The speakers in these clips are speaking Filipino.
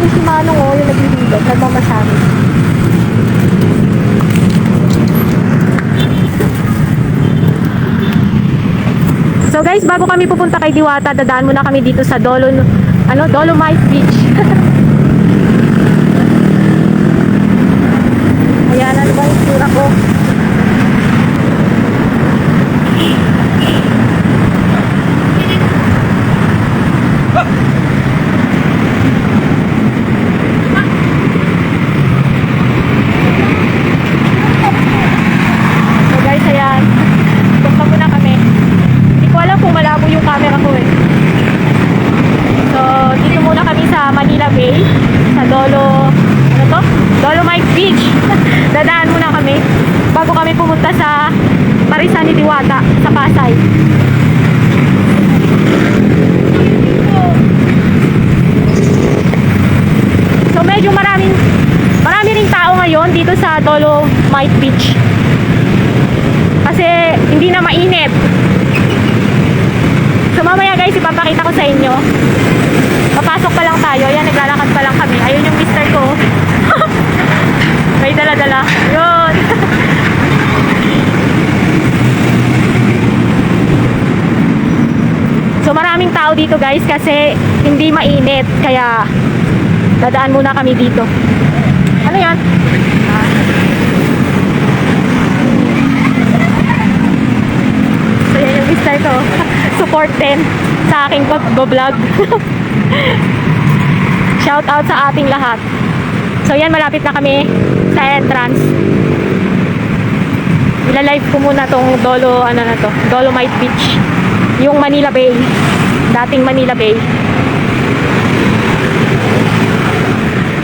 Nandun si Manong o, yung naglilibot, nagmamasahe. So guys, bago kami pupunta kay Diwata, dadaan muna kami dito sa Dolomite Beach. Ayan, ano ba yung sura ko? So guys, ayan. Punta muna kami. Hindi ko alam kung malabo yung camera ko eh. So, dito muna kami sa Manila Bay. Sa Dolomite Beach. Dadaan muna kami bago kami pumunta sa Parisan ni Diwata sa Pasay. So medyo marami ring tao ngayon dito sa Dolomite Beach. Kasi hindi na mainit. So mamaya guys, ipapakita ko sa inyo. Papasok pa lang tayo. Ayan, naglalakad pa lang kami. Ayun yung mister ko. May dala-dala. Yun. So maraming tao dito guys kasi hindi mainit. Kaya dadaan muna kami dito. Ano yan? So yan yung mister ko. Support din sa aking pag-vlog. Shout out sa ating lahat. So yan, malapit na kami sa entrance. Ila-live ko muna tong Dolomite Beach. Yung Manila Bay. Dating Manila Bay.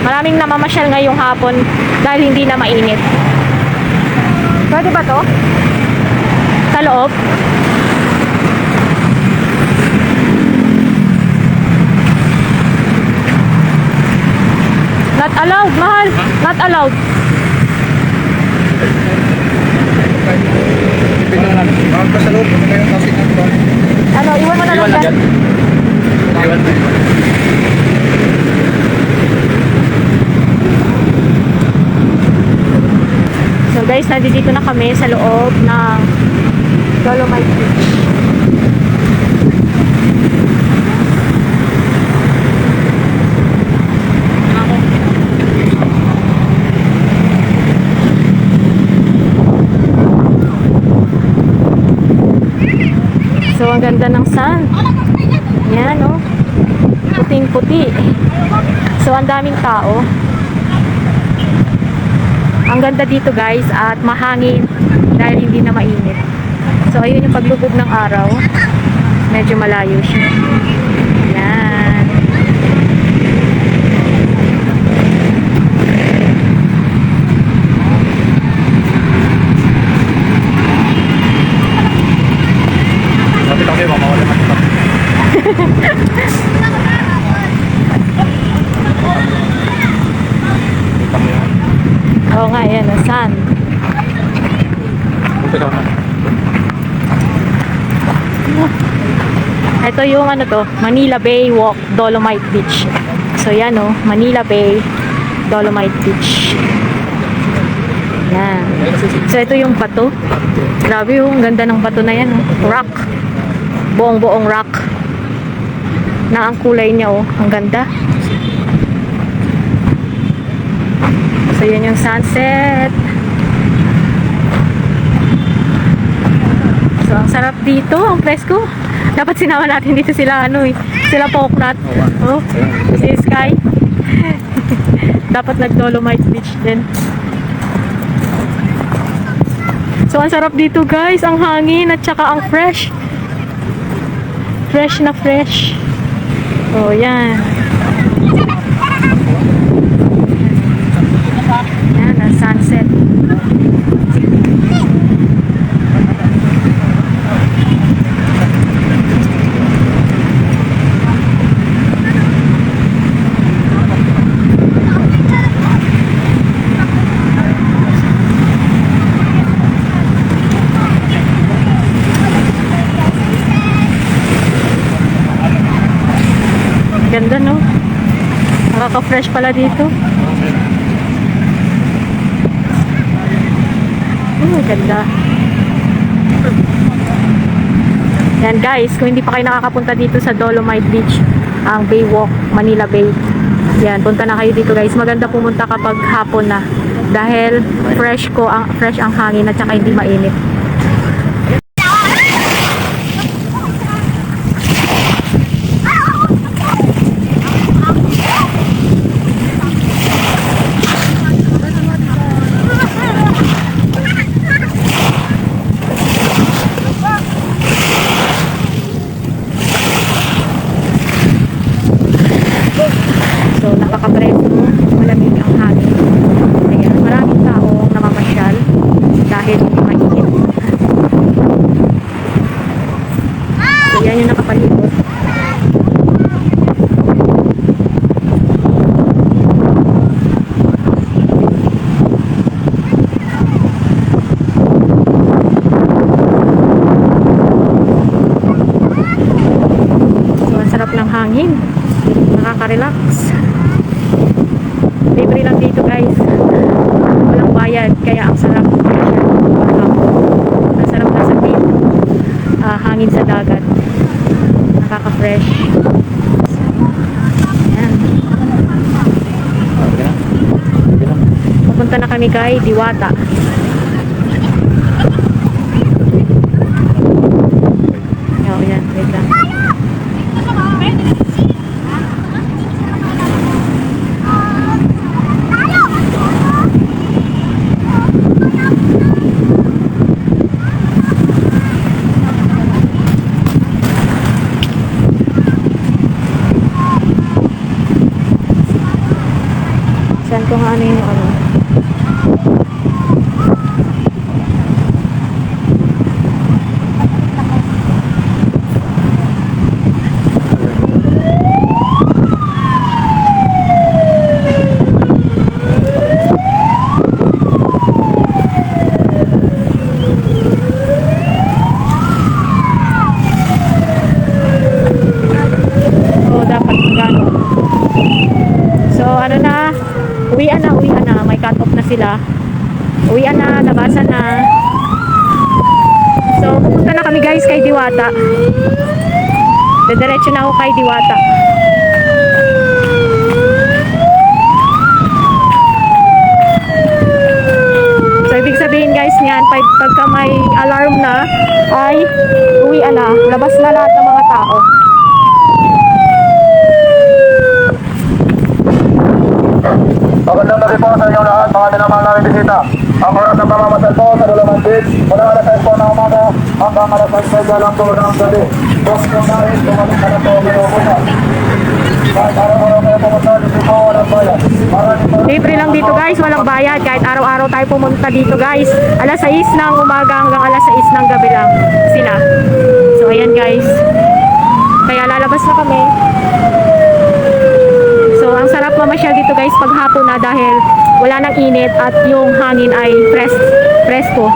Maraming namamasyal ngayong hapon dahil hindi na mainit. Pwede ba to? Sa loob? Not allowed, mahal. Not allowed. Ano, iwan mo na lang dyan. Iwan mo. So guys, nandito na kami sa loob ng Dolomite Beach. So, ang ganda ng sun. Yan, oh. Puting-puti. So, ang daming tao. Ang ganda dito, guys, at mahangin dahil hindi na mainit. So, ayun yung paglubog ng araw. Medyo malayo siya. Yan. Lapit ako kayo, mamawala naman ito. Oo nga, yan, ang sun. Lapit ako na. Ito yung Manila Bay Walk, Dolomite Beach. So yan Manila Bay, Dolomite Beach. Yan. So ito yung bato. Grabe ang ganda ng bato na yan Rock. Buong rock. Na ang kulay niya ang ganda. So yan yung sunset. So ang sarap dito, ang presko. Dapat sinama natin dito sila sila Poknat. Oh, si Sky. Dapat nag-Dolomite Beach din. So ang sarap dito guys, ang hangin at saka ang fresh. Fresh na fresh. Oh, yan. Yan, ang sunset. Nakaka-fresh pala dito. Ganda. Yan guys, kung hindi pa kayo nakakapunta dito sa Dolomite Beach, ang Baywalk, Manila Bay. Yan, punta na kayo dito guys. Maganda pumunta kapag hapon na. Dahil fresh ang hangin at saka hindi mainit. So, nakakapreso, malamig ang hangin. Ayan, maraming tao namamasyal dahil hindi mainit. So, yan yung nakapalibot. So, ang sarap ng hangin. Nakaka-relax. Libre lang dito guys. Walang bayad kaya ang sarap. Ang sarap na sa beach. Hangin sa dagat. Nakaka-fresh. Ayan. Pupunta na kami kay Diwata. Oh, yan. Wait lang. Saan ko nga ano yung ano? So, dapat gano'n. So, ano na? Uwian na. May cut-off na sila. Uwian na, labasan na. So, pupunta na kami guys kay Diwata. Diretso na ako kay Diwata. So, ibig sabihin guys niyan, pagka may alarm na, ay uwian na. Labas na lahat ng mga tao. Magandang gabi po sa inyo lahat, mga tinamang namin bisita. Ang oras ng pamamasal po sa Dolomite Beach, mula alas 6 po ng umaga hanggang alas 6 lang po ng gabi. Kung nais, dumating ka na po binukunan. Kahit araw-araw kayo pumunta, dito po walang bayad. Libre lang dito guys, walang bayad. Kahit araw-araw tayo pumunta dito guys. Alas 6 ng umaga hanggang alas 6 ng gabi lang sila. So ayan guys. Kaya lalabas na kami. So ang sarap mamasyal dito guys pag hapon na dahil wala nang init at yung hangin ay presko.